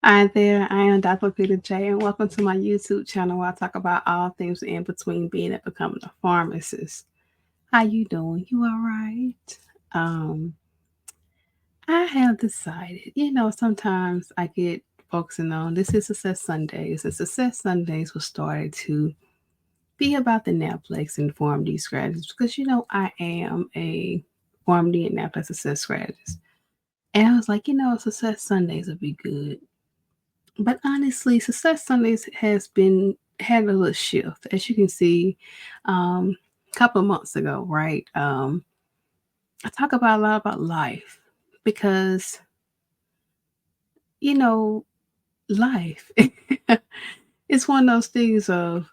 Hi there, I am Dr. Peter J, and welcome to my YouTube channel where I talk about all things in between being and becoming a pharmacist. How you doing? You all right? Um, I have decided, sometimes I get focusing on this is Success Sundays, and Success Sundays was started to be about the Naplex and PharmD strategies because I am a PharmD and Naplex success strategist. And I was like, Success Sundays would be good. But honestly, Success Sundays has been had a little shift, as you can see. A couple of months ago, right? I talk about a lot about life because you know life. It's one of those things of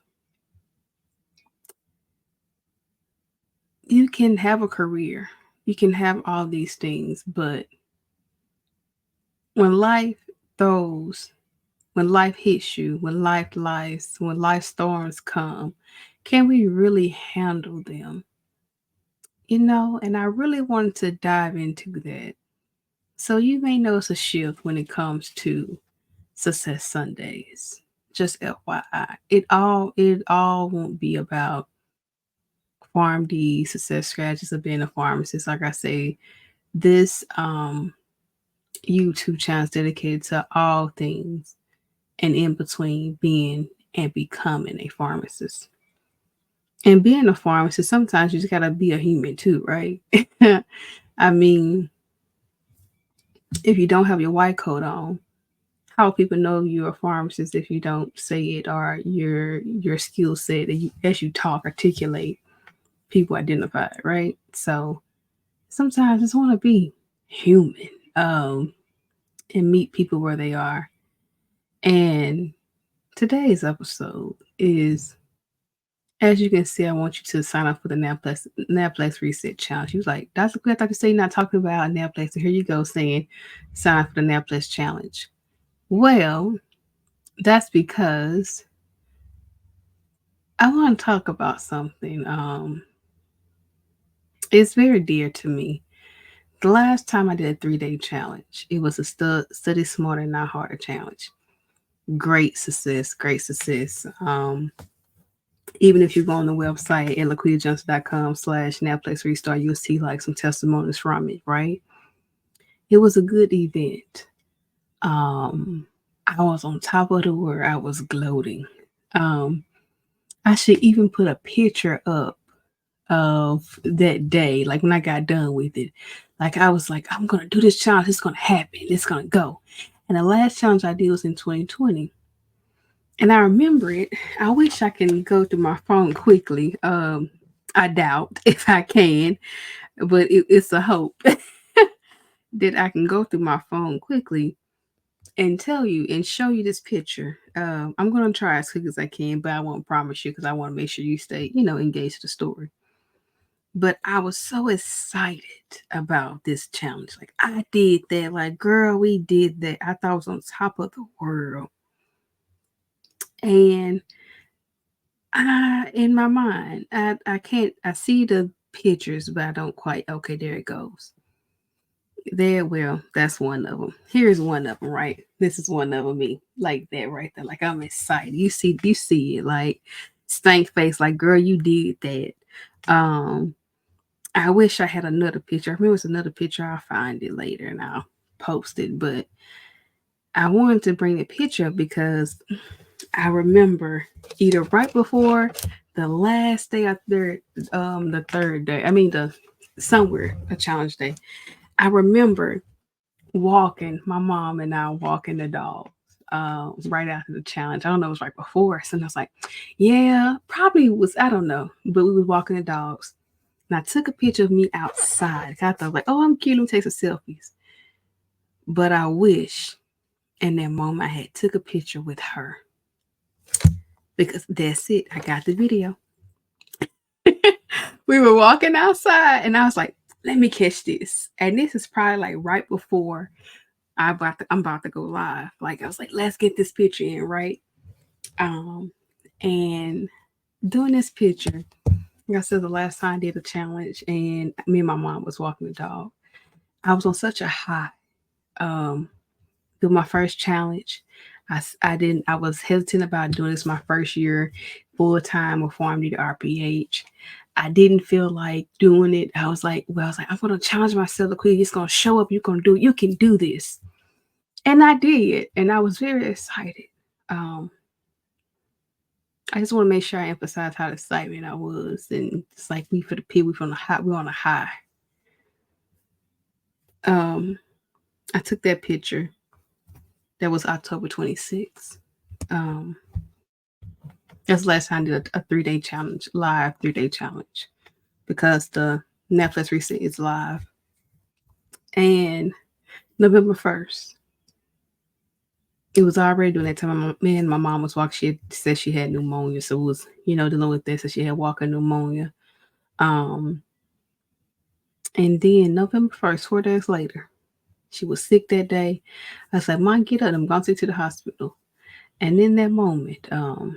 you can have a career, you can have all these things, but when life throws, when life hits you, when life lies, when life storms come, can we really handle them? And I really wanted to dive into that. So you may notice a shift when it comes to Success Sundays. Just FYI. It all won't be about farm D success strategies of being a pharmacist. Like I say, this YouTube channel is dedicated to all things and in between being and becoming a pharmacist. And being a pharmacist, sometimes you just gotta be a human too, right? I mean, if you don't have your white coat on, how people know you're a pharmacist if you don't say it or your skill set that you as you talk articulate people identify it, right? So sometimes I just want to be human um and meet people where they are. And today's episode is, as you can see, I want you to sign up for the Naplex Reset Challenge. He was like, Dr. Clear, I thought you said you're not talking about Naplex. So here you go saying sign up for the Naplex Challenge. Well, that's because I want to talk about something. It's very dear to me. The last time I did a 3-day challenge, it was a study smarter, not harder challenge. Great success, great success. Even if you go on the website at laquitajohnson.com/Naplex Restart, you'll see like some testimonies from it, right? It was a good event. Um, I was on top of the world. I was gloating. Um, I should even put a picture up of that day, like when I got done with it. Like I was like, I'm gonna do this challenge, it's gonna happen, it's gonna go. And the last challenge I did was in 2020. And I remember it. I wish I can go through my phone quickly. I doubt if I can, but it's a hope that I can go through my phone quickly and tell you and show you this picture. I'm gonna try as quick as I can, but I won't promise you because I want to make sure you stay, engaged to the story. But I was so excited about this challenge. Like I did that. Like, girl, we did that. I thought I was on top of the world. And in my mind, I can't I see the pictures, but I don't quite okay, there it goes. There, well, that's one of them. Here's one of them, right? This is one of them, me. Like that right there. Like I'm excited. You see it, like stank face, like girl, you did that. Um I wish I had another picture. I remember it's another picture. I'll find it later and I'll post it. But I wanted to bring the picture up because I remember either right before the last day after the third day. I mean the somewhere a challenge day. I remember walking, my mom and I walking the dog. Right after the challenge. I don't know, it was right before. So I was like, yeah, probably was, I don't know. But we was walking the dogs. And I took a picture of me outside. I thought like, oh, I'm cute. Let me take some selfies. But I wish in that moment I had took a picture with her because that's it. I got the video. We were walking outside, and I was like, let me catch this. And this is probably like right before I'm about to go live. Like I was like, let's get this picture in, right? Um, and doing this picture, like I said, the last time I did a challenge, and me and my mom was walking the dog. I was on such a high. Um, do my first challenge. I didn't. I was hesitant about doing this my first year full time before I did RPH. I didn't feel like doing it. I was like, I'm gonna challenge myself. Quick, it's gonna show up. You're gonna do it. You can do this, and I did, and I was very excited. Um, I just want to make sure I emphasize how excited I was, and it's like we for the people, we from the high, we're on a high. Um, I took that picture. That was October 26th. Um, that's the last time I did a 3 day challenge, live 3 day challenge, because the Naplex Restart is live. And November 1st, it was already during that time. Me and my mom was walking. She had said she had pneumonia, so it was, dealing with this. So she had walking pneumonia. Um, and then November 1st, 4 days later, she was sick that day. I said, "Mom, get up. I'm going to take you to the hospital." And in that moment, a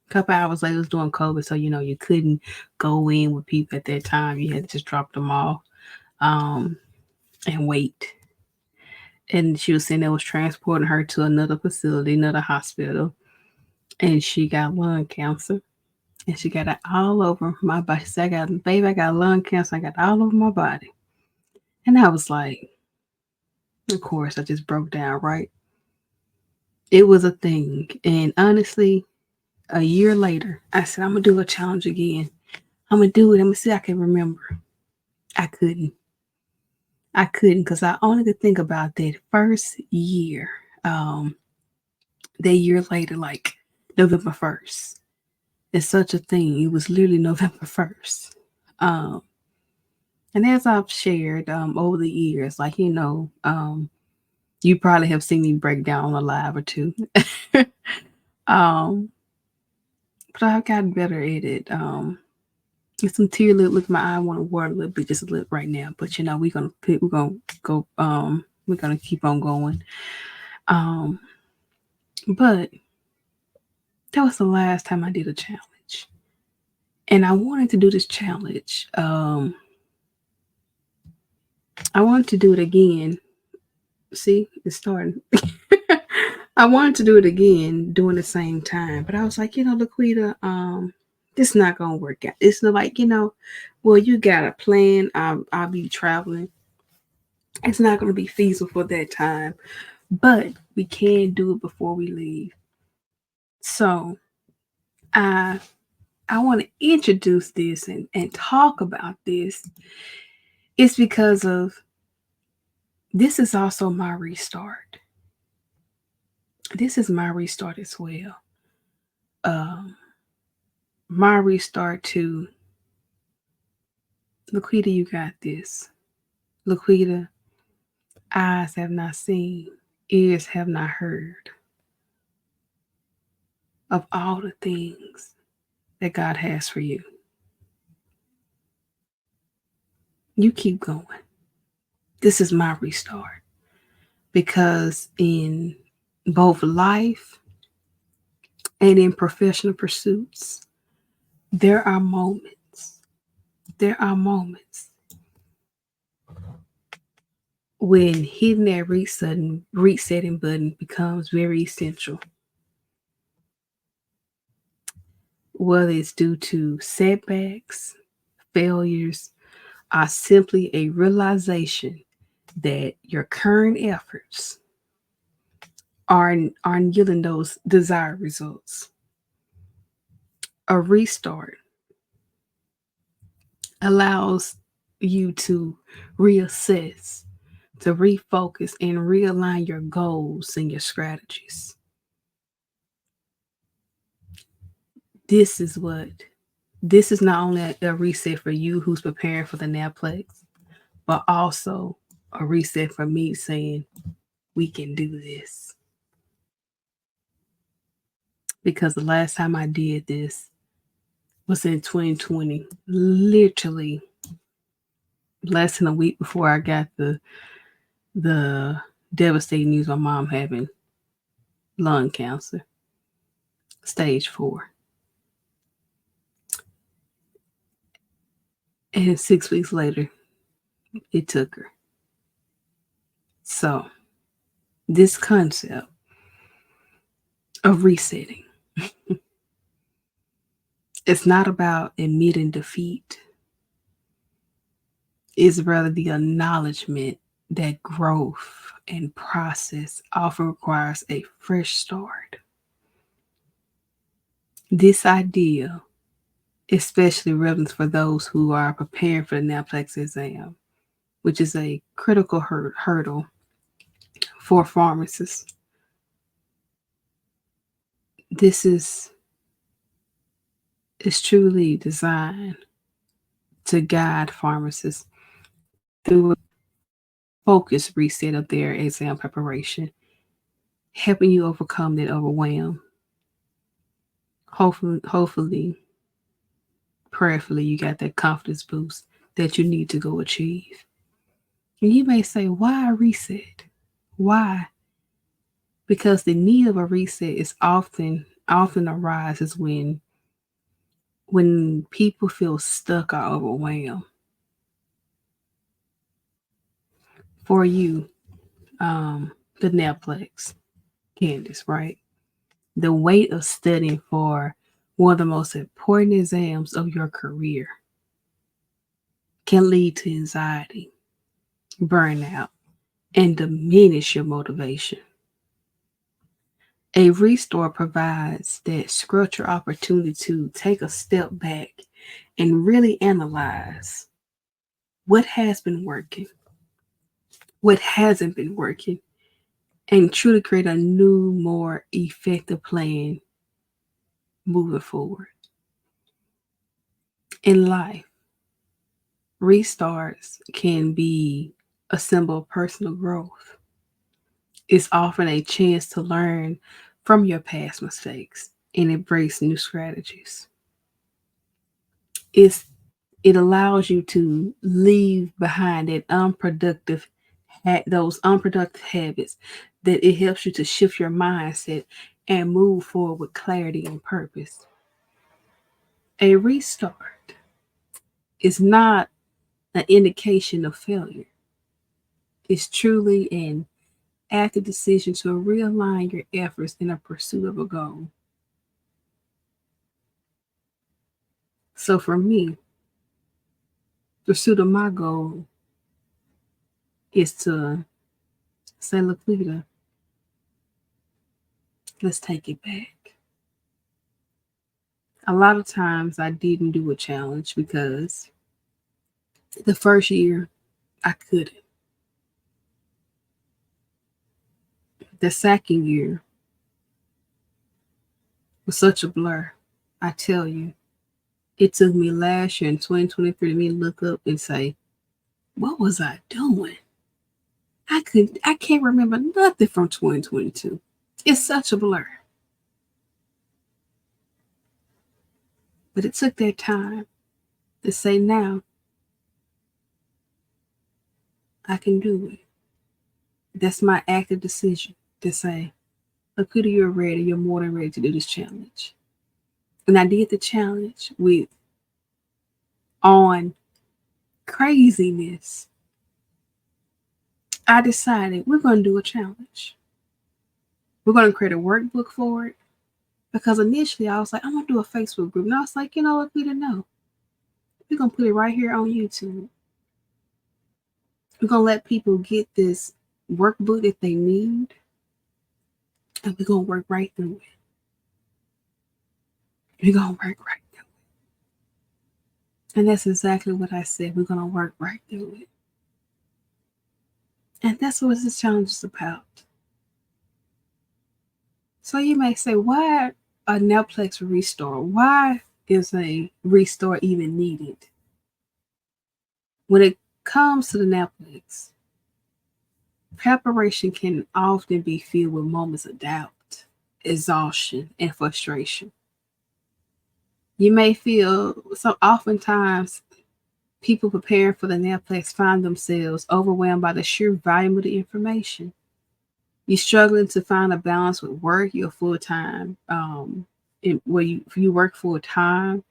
couple hours later, it was doing COVID, so you couldn't go in with people at that time. You had to just drop them off um, and wait. And she was saying they was transporting her to another facility, another hospital, and she got lung cancer. And she got it all over my body. She said, I got lung cancer. I got it all over my body." And I was like, of course, I just broke down, right? It was a thing. And honestly, a year later, I said, I'm going to do a challenge again. I'm going to do it. I'm going to see if I can remember. I couldn't. I couldn't, because I only could think about that first year. That year later, like November 1st. It's such a thing. It was literally November 1st. Um, and as I've shared over the years, like, you probably have seen me break down on a live or two. um, but I've gotten better at it. Get some tear look at my eye. I want to water a little bit, just a little right now. But we're gonna go. We're gonna keep on going. Um, but that was the last time I did a challenge, and I wanted to do this challenge. I wanted to do it again. See, it's starting. I wanted to do it again during the same time, but I was like, Laquita, this not gonna work out. It's not like, well, you got a plan. I'll be traveling. It's not gonna be feasible for that time, but we can do it before we leave. So I I want to introduce this and talk about this. It's because of this is also my restart. This is my restart as well. Um, my restart to Laquita, you got this. Laquita, eyes have not seen, ears have not heard of all the things that God has for you. You keep going. This is my restart, because in both life and in professional pursuits, there are moments, there are moments when hitting that resetting button becomes very essential, whether it's due to setbacks, failures, are simply a realization that your current efforts aren't yielding those desired results. A restart allows you to reassess, to refocus, and realign your goals and your strategies. This is what this is not only a reset for you who's preparing for the Naplex, but also a reset for me saying we can do this. Because the last time I did this was in 2020, literally less than a week before I got the devastating news my mom having lung cancer, stage 4. And 6 weeks later, it took her. So This concept of resetting, it's not about admitting defeat, it's rather the acknowledgement that growth and process often requires a fresh start. This idea especially relevant for those who are preparing for the Naplex exam, which is a critical hurdle for pharmacists. This is truly designed to guide pharmacists through a focused reset of their exam preparation, helping you overcome that overwhelm. Hopefully, prayerfully, you got that confidence boost that you need to go achieve. And you may say, why a reset? Why? Because the need of a reset is often arises when people feel stuck or overwhelmed. For you, the Netflix, Candace, right? The weight of studying for one of the most important exams of your career can lead to anxiety, burnout, and diminish your motivation. A restore provides that structured opportunity to take a step back and really analyze what has been working, what hasn't been working, and truly create a new, more effective plan moving forward. In life, restarts can be a symbol of personal growth. It's often a chance to learn from your past mistakes and embrace new strategies. It's it allows you to leave behind those unproductive habits, that it helps you to shift your mindset and move forward with clarity and purpose. A restart is not an indication of failure. It's truly an active decision to realign your efforts in a pursuit of a goal. So for me, the pursuit of my goal is to say, Laquita, let's take it back. A lot of times I didn't do a challenge because the first year I couldn't. The second year was such a blur. I tell you, it took me last year in 2023 to me look up and say, what was I doing? I can't remember nothing from 2022. It's such a blur. But it took that time to say now I can do it. That's my active decision to say, Laquita, you're ready. You're more than ready to do this challenge. And I did the challenge with on craziness. I decided we're going to do a challenge. We're going to create a workbook for it. Because initially I was like, I'm going to do a Facebook group. And I was like, you know what, Peter, no. We're going to put it right here on YouTube. We're going to let people get this workbook that they need. And we're going to work right through it. We're going to work right through it. And that's exactly what I said. We're going to work right through it. And that's what this challenge is about. So you may say, why a Naplex restore? Why is a restore even needed? When it comes to the Naplex, preparation can often be filled with moments of doubt, exhaustion, and frustration. You may feel so oftentimes people preparing for the Naplex find themselves overwhelmed by the sheer volume of the information. You're struggling to find a balance with work, you're full time, where you work full time,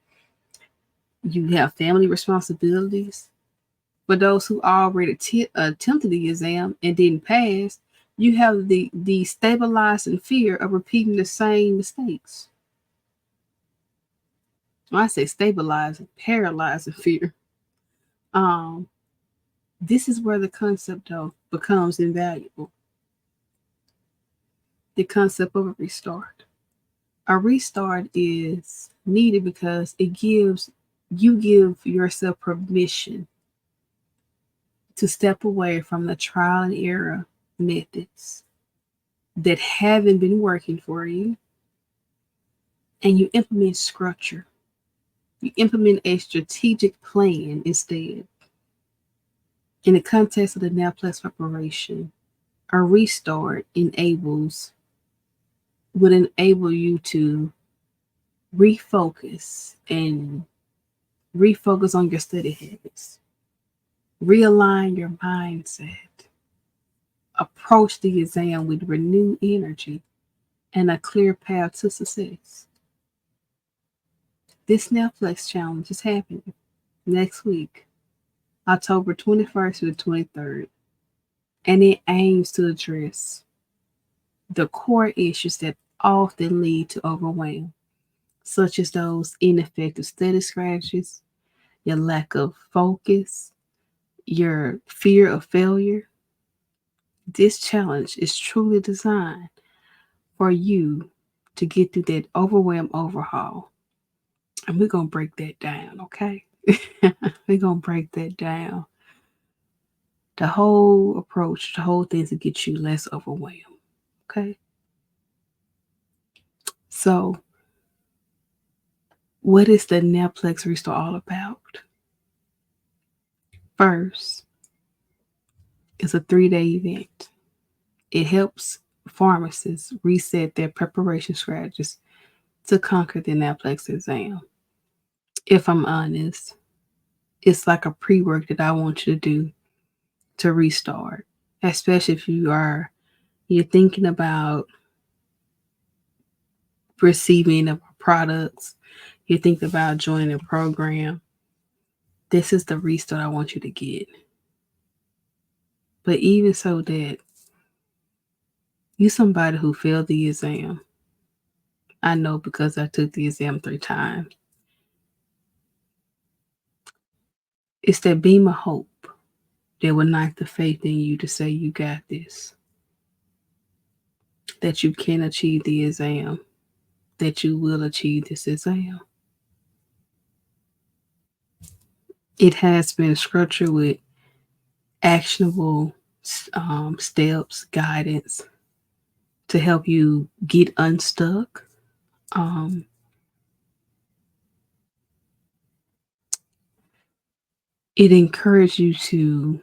you have family responsibilities. For those who already attempted the exam and didn't pass, You have the stabilizing fear of repeating the same mistakes. When I say stabilizing, paralyzing fear. Um, this is where the concept though becomes invaluable. The concept of a restart. A restart is needed because you give yourself permission to step away from the trial and error methods that haven't been working for you, and you implement structure. You implement a strategic plan instead. In the context of the Naplex preparation, a restart would enable you to refocus and refocus on your study habits, realign your mindset, approach the exam with renewed energy and a clear path to success. This Netflix challenge is happening next week, October 21st to the 23rd, and it aims to address the core issues that often lead to overwhelm, such as those ineffective study strategies, your lack of focus, your fear of failure. This challenge is truly designed for you to get through that overwhelm overhaul. And we're going to break that down, okay? We're going to break that down. The whole approach, the whole thing is to get you less overwhelmed, okay? So, what is the Naplex Restart all about? First, it's a 3-day event. It helps pharmacists reset their preparation strategies to conquer the Naplex exam. If I'm honest, it's like a pre work that I want you to do to restart, especially if you're thinking about receiving of products, you're thinking about joining a program. This is the restart I want you to get. But even so that you somebody who failed the exam, I know because I took the exam 3 times. It's that beam of hope that will knock the faith in you to say you got this, that you can achieve the exam, that you will achieve this exam. It has been structured with actionable steps, guidance to help you get unstuck. Um, it encourages you to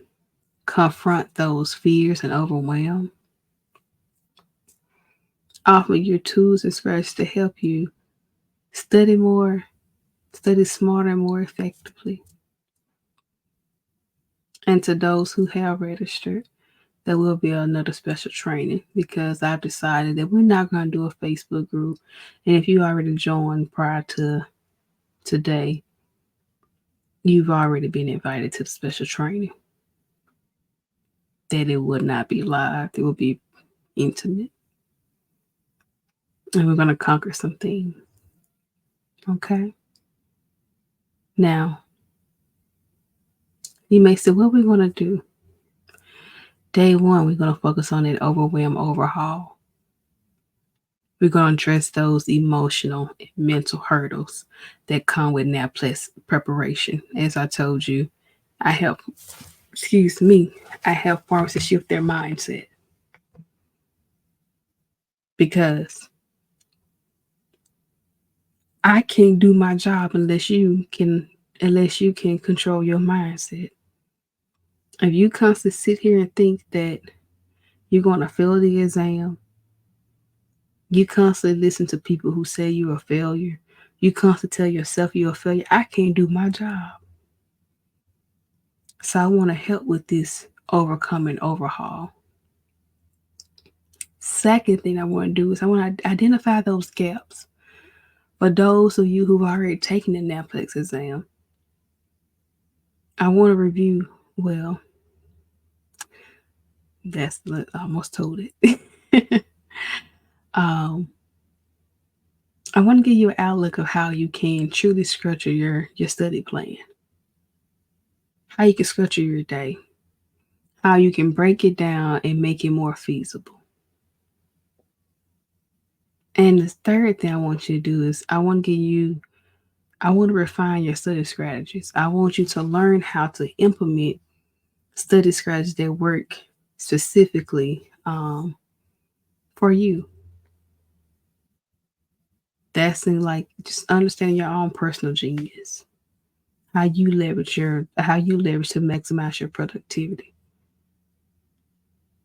confront those fears and overwhelm. Offer your tools and strategies to help you study more, study smarter, and more effectively. And to those who have registered, there will be another special training because I've decided that we're not going to do a Facebook group. And if you already joined prior to today, you've already been invited to the special training. That it would not be live, it will be intimate. And we're going to conquer some things. Okay? Now, you may say, what are we going to do? Day one, we're going to focus on that overwhelm overhaul. We're going to address those emotional and mental hurdles that come with Naplex preparation. As I told you, I help, I help pharmacists shift their mindset because I can't do my job unless you can control your mindset. If you constantly sit here and think that you're going to fail the exam, you constantly listen to people who say you're a failure, you constantly tell yourself you're a failure, I can't do my job. So I want to help with this overcoming overhaul. Second thing I want to do is I want to identify those gaps. For those of you who've already taken the Naplex exam, I want to review, well, I almost told it. um, I want to give you an outlook of how you can truly structure your study plan, how you can structure your day, how you can break it down and make it more feasible. And the third thing I want you to do is I want to refine your study strategies. I want you to learn how to implement study strategies that work specifically for you. That's in like just understanding your own personal genius, how you leverage to maximize your productivity.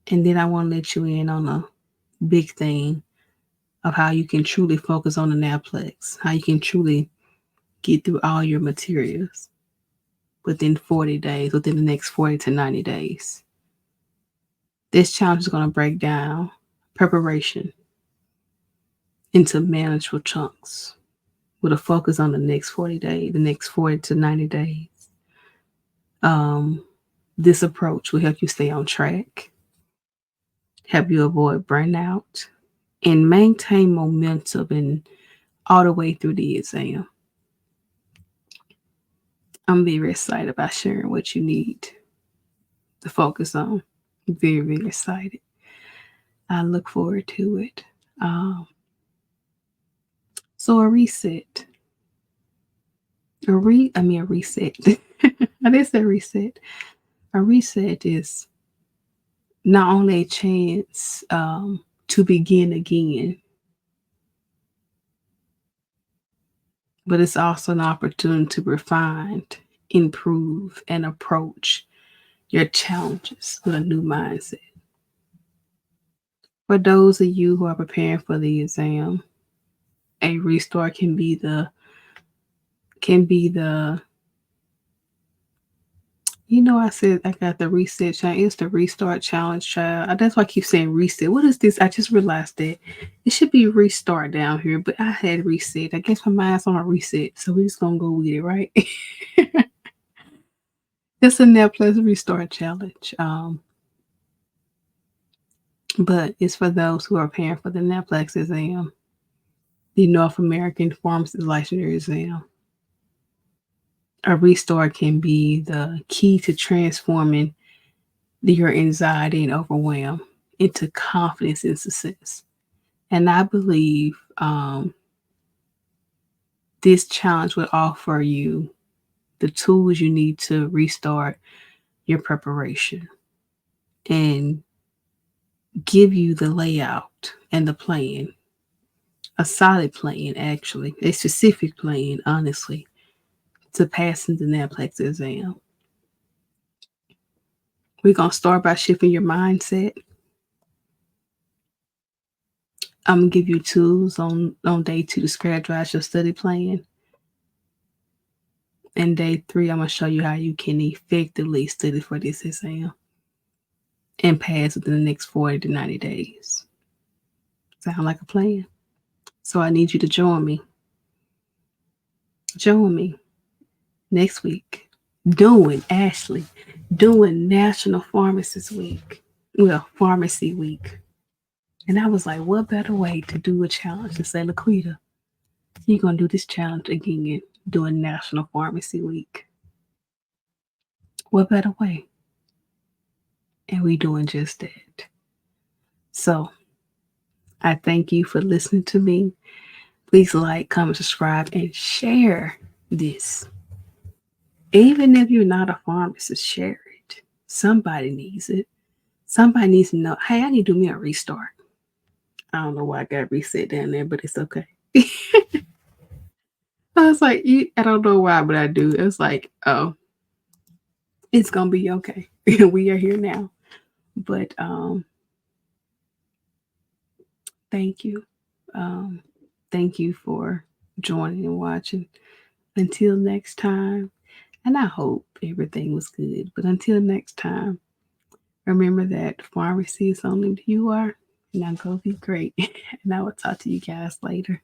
And then I want to let you in on a big thing of how you can truly focus on the Naplex, how you can truly get through all your materials within 40 days, within the next 40 to 90 days. This challenge is going to break down preparation into manageable chunks with a focus on the next 40 days, the next 40 to 90 days. Um, this approach will help you stay on track, help you avoid burnout, and maintain momentum and all the way through the exam. I'm very excited about sharing what you need to focus on. Very, very excited. I look forward to it. Um, so a reset, a reset. I did say reset. A reset is not only a chance to begin again, but it's also an opportunity to refine, improve, and approach your challenges with a new mindset. For those of you who are preparing for the exam, a restart can be the I said I got the reset challenge. It's the restart challenge, child. That's why I keep saying reset. What is this? I just realized that it should be restart down here, but I had reset. I guess my mind's on a reset, so we're just gonna go with it, right? It's a Naplex Restart challenge. But it's for those who are preparing for the Naplex exam, the North American Pharmacist Licensure exam. A restart can be the key to transforming your anxiety and overwhelm into confidence and success. And I believe this challenge will offer you the tools you need to restart your preparation and give you the layout and the plan, a solid plan, actually, a specific plan, honestly, to passing the NAPLEX exam. We're going to start by shifting your mindset. I'm going to give you tools on day 2 to strategize your study plan. And day 3, I'm going to show you how you can effectively study for this exam and pass within the next 40 to 90 days. Sound like a plan? So I need you to join me. Join me next week doing National Pharmacist Week. Well, Pharmacy Week. And I was like, what better way to do a challenge than say, Laquita, you're going to do this challenge again during National Pharmacy Week. What better way? And we doing just that. So I thank you for listening to me. Please like, comment, subscribe, and share this. Even if you're not a pharmacist, share it. Somebody needs it. Somebody needs to know, hey, I need to do me a restart. I don't know why I got reset down there, but it's okay. I was like, I don't know why, but I do. It's like, oh, it's gonna be okay. We are here now. But thank you. Um, thank you for joining and watching. Until next time, and I hope everything was good. But until next time, remember that pharmacy is only who you are. Now go be great. And I will talk to you guys later.